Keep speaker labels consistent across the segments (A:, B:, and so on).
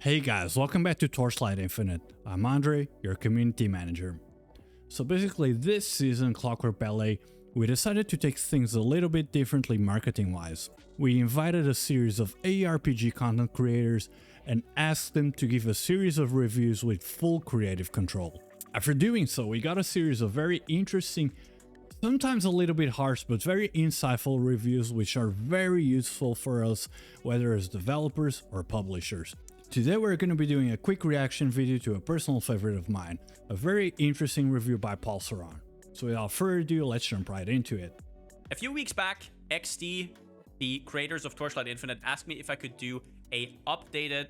A: Hey guys, welcome back to Torchlight Infinite. I'm Andre, your community manager. So basically this season, Clockwork Ballet, we decided to take things a little bit differently marketing wise. We invited a series of ARPG content creators and asked them to give a series of reviews with full creative control. After doing so, we got a series of very interesting, sometimes a little bit harsh, but very insightful reviews which are very useful for us, whether as developers or publishers. Today we're going to be doing a quick reaction video to a personal favorite of mine, a very interesting review by Paul Saran. So without further ado, let's jump right into it.
B: A few weeks back, XD, the creators of Torchlight Infinite, asked me if I could do a updated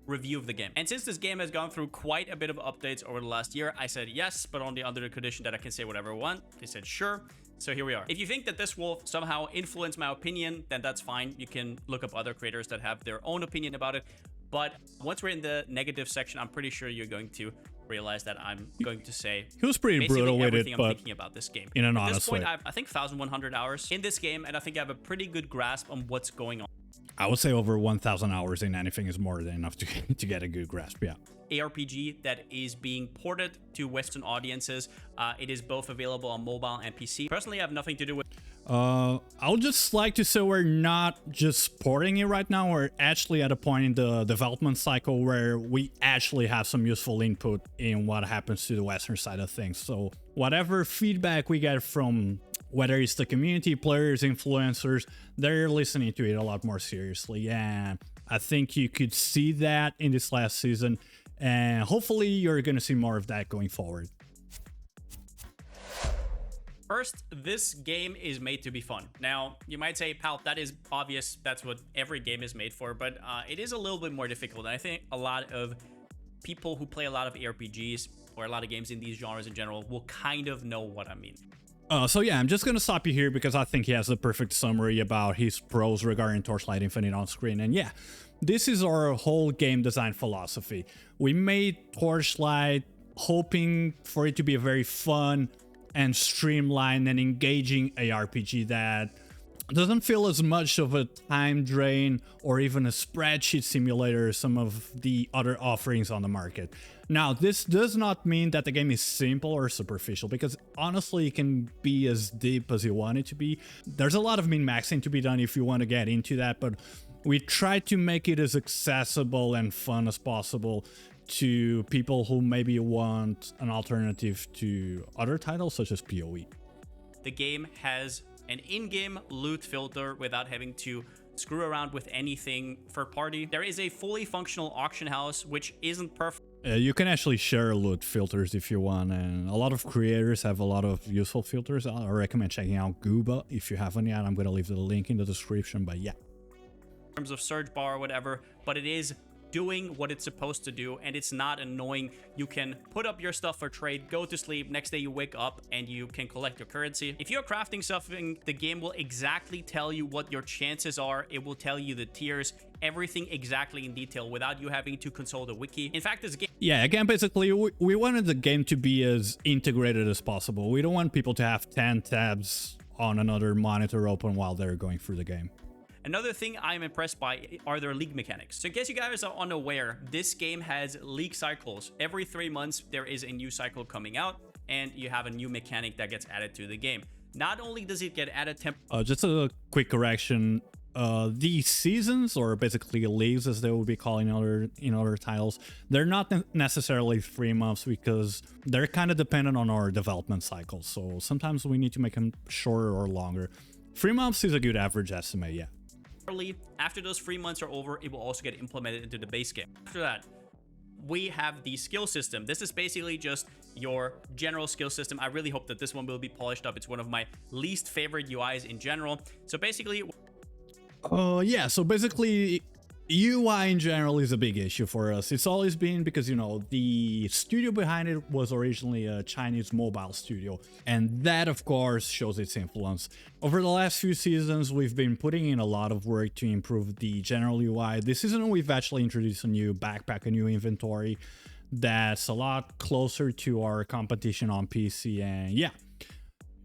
B: review of the game. And since this game has gone through quite a bit of updates over the last year, I said yes, but only under the condition that I can say whatever I want. They said sure. So here we are. If you think that this will somehow influence my opinion, then that's fine. You can look up other creators that have their own opinion about it. But once we're in the negative section, I'm pretty sure you're going to realize that I'm going to say
A: He was pretty brutal with it,
B: I'm
A: but
B: thinking about this game.
A: in an
B: At
A: honest
B: this point,
A: way.
B: I have, I think, 1,100 hours in this game, and I think I have a pretty good grasp on what's going on.
A: I would say over 1,000 hours in anything is more than enough to get a good grasp, yeah.
B: ARPG that is being ported to Western audiences. It is both available on mobile and PC. Personally, I have nothing to do with...
A: I would just like to say we're not just porting it right now. We're actually at a point in the development cycle where we actually have some useful input in what happens to the Western side of things. So whatever feedback we get from, whether it's the community, players, influencers, they're listening to it a lot more seriously. And I think you could see that in this last season. And hopefully you're going to see more of that going forward.
B: First, this game is made to be fun. Now, you might say, pal, that is obvious. That's what every game is made for, but it is a little bit more difficult. And I think a lot of people who play a lot of ARPGs or a lot of games in these genres in general will kind of know what I mean.
A: So yeah, I'm just going to stop you here because I think he has the perfect summary about his pros regarding Torchlight Infinite on screen. And yeah, this is our whole game design philosophy. We made Torchlight hoping for it to be a very fun and streamlined and engaging ARPG that doesn't feel as much of a time drain or even a spreadsheet simulator as some of the other offerings on the market. Now, this does not mean that the game is simple or superficial, because honestly, it can be as deep as you want it to be. There's a lot of min-maxing to be done if you want to get into that, but we try to make it as accessible and fun as possible to people who maybe want an alternative to other titles such as PoE.
B: The game has an in-game loot filter without having to screw around with anything third party. There is a fully functional auction house, which isn't perfect.
A: You can actually share loot filters if you want, and a lot of creators have a lot of useful filters. I recommend checking out Gooba if you haven't yet. I'm going to leave the link in the description, but yeah.
B: In terms of search bar or whatever, but it is doing what it's supposed to do, and it's not annoying. You can put up your stuff for trade, go to sleep, next day you wake up and you can collect your currency. If you're crafting something, the game will exactly tell you what your chances are. It will tell you the tiers, everything exactly in detail without you having to consult a wiki. In fact, this game...
A: Yeah, again, basically, we wanted the game to be as integrated as possible. We don't want people to have 10 tabs on another monitor open while they're going through the game.
B: Another thing I'm impressed by are their league mechanics. So in case you guys are unaware, this game has league cycles. Every 3 months, there is a new cycle coming out, and you have a new mechanic that gets added to the game. Not only does it get added
A: just a quick correction. These seasons, or basically leagues as they would be calling in other titles, they're not necessarily 3 months because they're kind of dependent on our development cycles. So sometimes we need to make them shorter or longer. 3 months is a good average estimate, yeah.
B: After those 3 months are over, it will also get implemented into the base game. After that, we have the skill system. This is basically just your general skill system. I really hope that this one will be polished up. It's one of my least favorite UIs in general. So basically...
A: yeah, so basically UI in general is a big issue for us. It's always been because, you know, the studio behind it was originally a Chinese mobile studio, and that of course shows its influence. Over the last few seasons, we've been putting in a lot of work to improve the general UI. This season, we've actually introduced a new backpack, a new inventory that's a lot closer to our competition on PC, and yeah,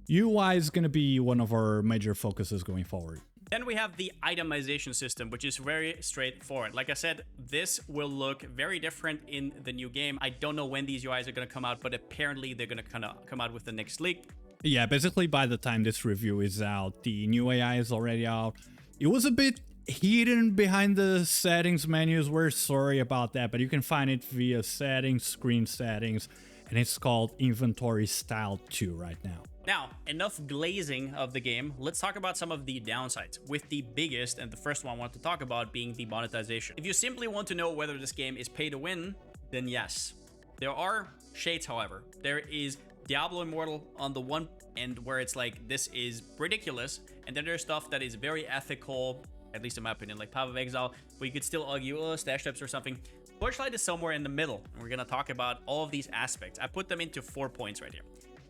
A: UI is going to be one of our major focuses going forward.
B: Then we have the itemization system, which is very straightforward. Like I said, this will look very different in the new game. I don't know when these UIs are going to come out, but apparently they're going to kind of come out with the next leak.
A: Yeah, basically by the time this review is out, the new AI is already out. It was a bit hidden behind the settings menus. We're sorry about that, but you can find it via settings, screen settings, and it's called Inventory Style 2 right now.
B: Now, enough glazing of the game. Let's talk about some of the downsides, with the biggest and the first one I want to talk about being the monetization. If you simply want to know whether this game is pay to win, then yes. There are shades, however. There is Diablo Immortal on the one end where it's like, this is ridiculous, and then there's stuff that is very ethical, at least in my opinion, like Path of Exile, but you could still argue, oh, stash steps or something. Torchlight is somewhere in the middle, and we're gonna talk about all of these aspects. I put them into 4 points right here.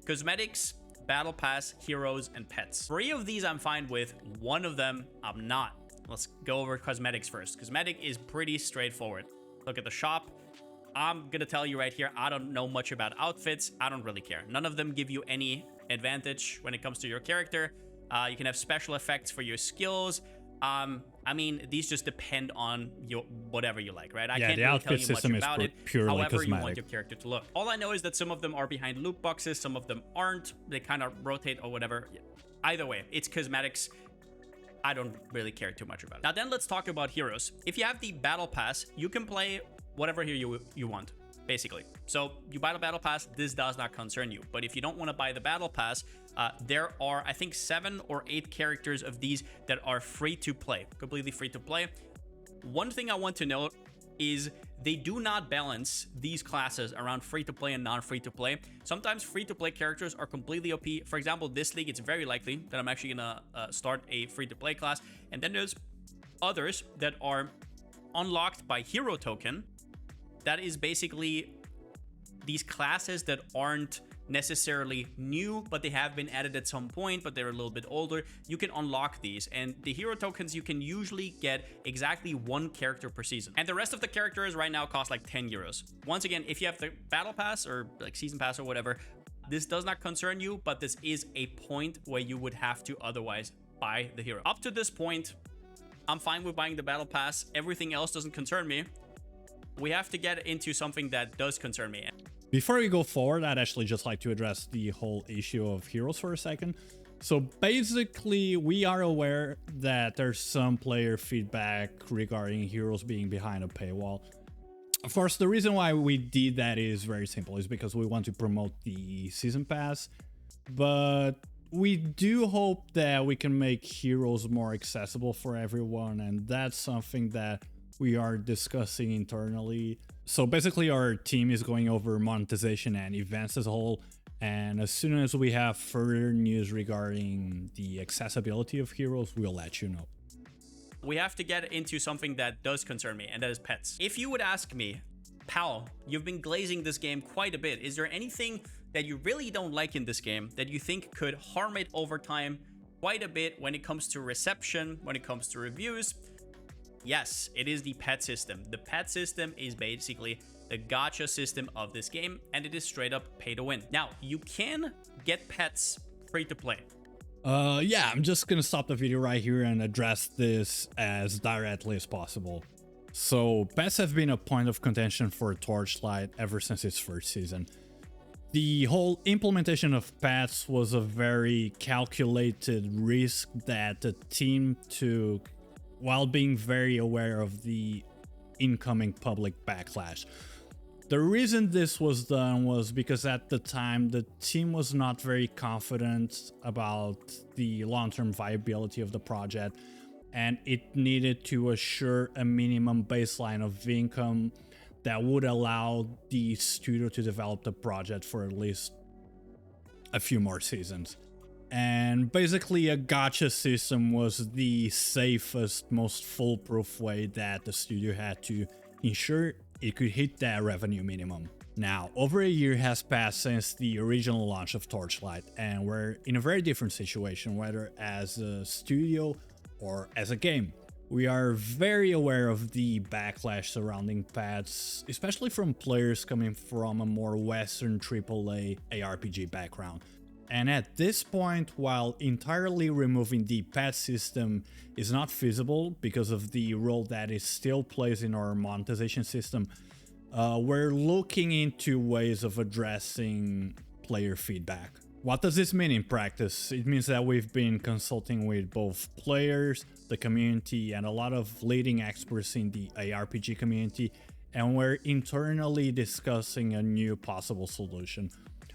B: Cosmetics, Battle Pass, heroes, and pets. 3 of these I'm fine with, 1 of them I'm not. Let's go over cosmetics first. Cosmetic is pretty straightforward. Look at the shop. I'm gonna tell you right here, I don't know much about outfits. I don't really care. None of them give you any advantage when it comes to your character. You can have special effects for your skills. I mean, these just depend on your whatever you like, right? I can't really tell you much about it. However
A: cosmetic.
B: You want your character to look. All I know is that some of them are behind loot boxes, some of them aren't. They kind of rotate or whatever. Either way, it's cosmetics. I don't really care too much about it. Now then, let's talk about heroes. If you have the Battle Pass, you can play whatever hero you want, basically. So you buy the Battle Pass, this does not concern you. But if you don't want to buy the Battle Pass, there are, I think, 7 or 8 characters of these that are free to play, completely free to play. One thing I want to note is they do not balance these classes around free to play and non-free to play. Sometimes free to play characters are completely OP. For example, this league, it's very likely that I'm actually gonna start a free to play class. And then there's others that are unlocked by hero token. That is basically these classes that aren't necessarily new, but they have been added at some point, but they're a little bit older. You can unlock these, and the hero tokens, you can usually get exactly 1 character per season, and the rest of the characters right now cost like 10 euros. Once again, if you have the battle pass or like season pass or whatever, this does not concern you, but this is a point where you would have to otherwise buy the hero. Up to this point, I'm fine with buying the battle pass. Everything else doesn't concern me. We have to get into something that does concern me.
A: Before we go forward, I'd actually just like to address the whole issue of heroes for a second. So basically, we are aware that there's some player feedback regarding heroes being behind a paywall. Of course, the reason why we did that is very simple, is because we want to promote the season pass. But we do hope that we can make heroes more accessible for everyone, and that's something that we are discussing internally. So basically our team is going over monetization and events as a whole, and as soon as we have further news regarding the accessibility of heroes, we'll let you know.
B: We have to get into something that does concern me, and that is pets. If you would ask me, pal, you've been glazing this game quite a bit. Is there anything that you really don't like in this game that you think could harm it over time quite a bit when it comes to reception, when it comes to reviews? Yes, it is the pet system. The pet system is basically the gacha system of this game, and it is straight up pay to win. Now, you can get pets free to play.
A: Yeah, I'm just gonna stop the video right here and address this as directly as possible. So, pets have been a point of contention for Torchlight ever since its first season. The whole implementation of pets was a very calculated risk that the team took, while being very aware of the incoming public backlash. The reason this was done was because at the time, the team was not very confident about the long-term viability of the project, and it needed to assure a minimum baseline of income that would allow the studio to develop the project for at least a few more seasons. And basically a gacha system was the safest, most foolproof way that the studio had to ensure it could hit that revenue minimum. Now, over a year has passed since the original launch of Torchlight, and we're in a very different situation, whether as a studio or as a game. We are very aware of the backlash surrounding pets, especially from players coming from a more Western AAA ARPG background. And at this point, while entirely removing the pet system is not feasible because of the role that it still plays in our monetization system, we're looking into ways of addressing player feedback. What does this mean in practice? It means that we've been consulting with both players, the community, and a lot of leading experts in the ARPG community, and we're internally discussing a new possible solution.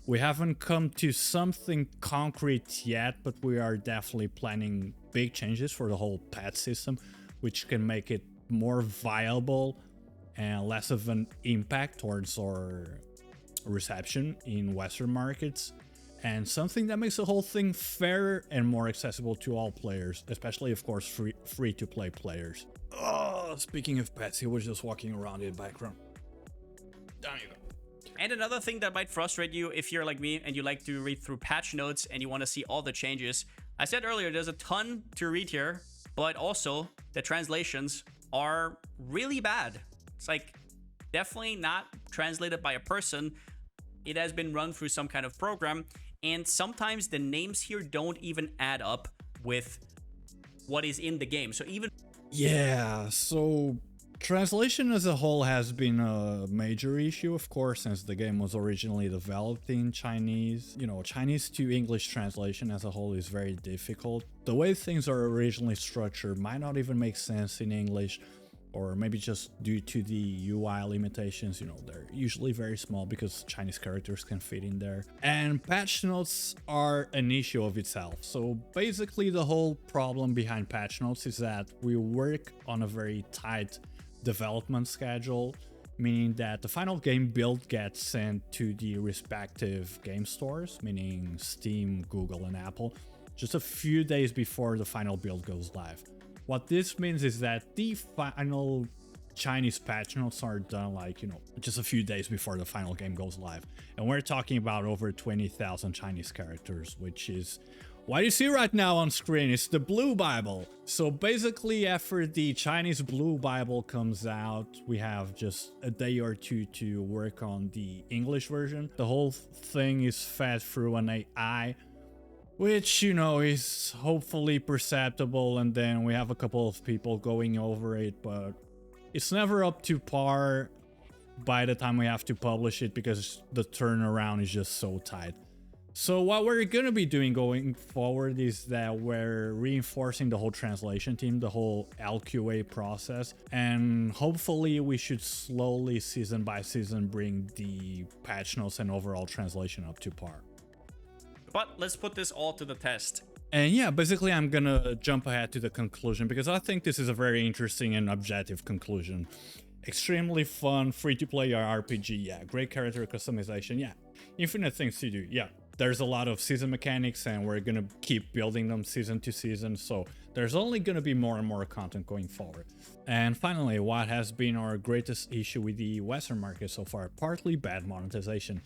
A: We haven't come to something concrete yet, but we are definitely planning big changes for the whole pet system, which can make it more viable and less of an impact towards our reception in Western markets, and something that makes the whole thing fairer and more accessible to all players, especially, of course, free-to-play players. Oh, speaking of pets, he was just walking around in the background. Down you go.
B: And another thing that might frustrate you if you're like me and you like to read through patch notes and you want to see all the changes. I said earlier, there's a ton to read here, but also the translations are really bad. It's like definitely not translated by a person. It has been run through some kind of program, and sometimes the names here don't even add up with what is in the game. So even...
A: Yeah, so translation as a whole has been a major issue, of course, since the game was originally developed in Chinese. You know, Chinese to English translation as a whole is very difficult. The way things are originally structured might not even make sense in English, or maybe just due to the UI limitations. You know, they're usually very small because Chinese characters can fit in there. And patch notes are an issue of itself. So basically the whole problem behind patch notes is that we work on a very tight development schedule, meaning that the final game build gets sent to the respective game stores, meaning Steam, Google, and Apple, just a few days before the final build goes live. What this means is that the final Chinese patch notes are done like, you know, just a few days before the final game goes live. And we're talking about over 20,000 Chinese characters, which is what you see right now on screen. It's the Blue Bible. So basically, after the Chinese Blue Bible comes out, we have just a day or two to work on the English version. The whole thing is fed through an AI, which, you know, is hopefully perceptible, and then we have a couple of people going over it, but it's never up to par by the time we have to publish it because the turnaround is just so tight. So what we're gonna be doing going forward is that we're reinforcing the whole translation team, the whole LQA process, and hopefully we should slowly, season by season, bring the patch notes and overall translation up to par.
B: But let's put this all to the test.
A: And yeah, basically I'm gonna jump ahead to the conclusion because I think this is a very interesting and objective conclusion. Extremely fun, free-to-play RPG, yeah, great character customization, yeah, infinite things to do, yeah. There's a lot of season mechanics and we're gonna keep building them season to season, so there's only gonna be more and more content going forward. And finally, what has been our greatest issue with the Western market so far? Partly bad monetization.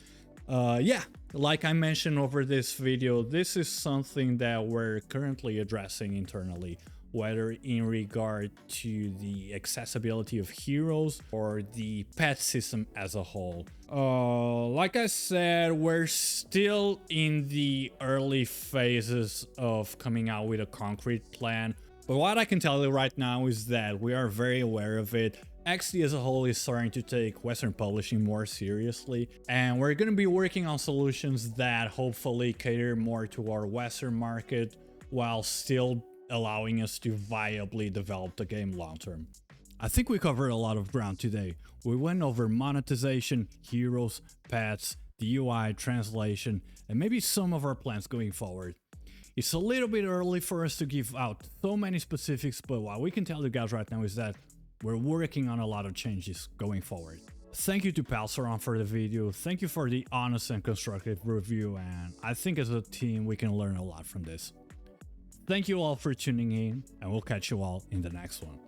A: Yeah, like I mentioned over this video, this is something that we're currently addressing internally, whether in regard to the accessibility of heroes or the pet system as a whole. Like I said, we're still in the early phases of coming out with a concrete plan, but what I can tell you right now is that we are very aware of it. XD as a whole is starting to take Western publishing more seriously, and we're going to be working on solutions that hopefully cater more to our Western market while still allowing us to viably develop the game long term. I think we covered a lot of ground today. We went over monetization, heroes, pets, the UI, translation, and maybe some of our plans going forward. It's a little bit early for us to give out so many specifics, but what we can tell you guys right now is that we're working on a lot of changes going forward. Thank you to Palsaron for the video, thank you for the honest and constructive review, and I think as a team we can learn a lot from this. Thank you all for tuning in, and we'll catch you all in the next one.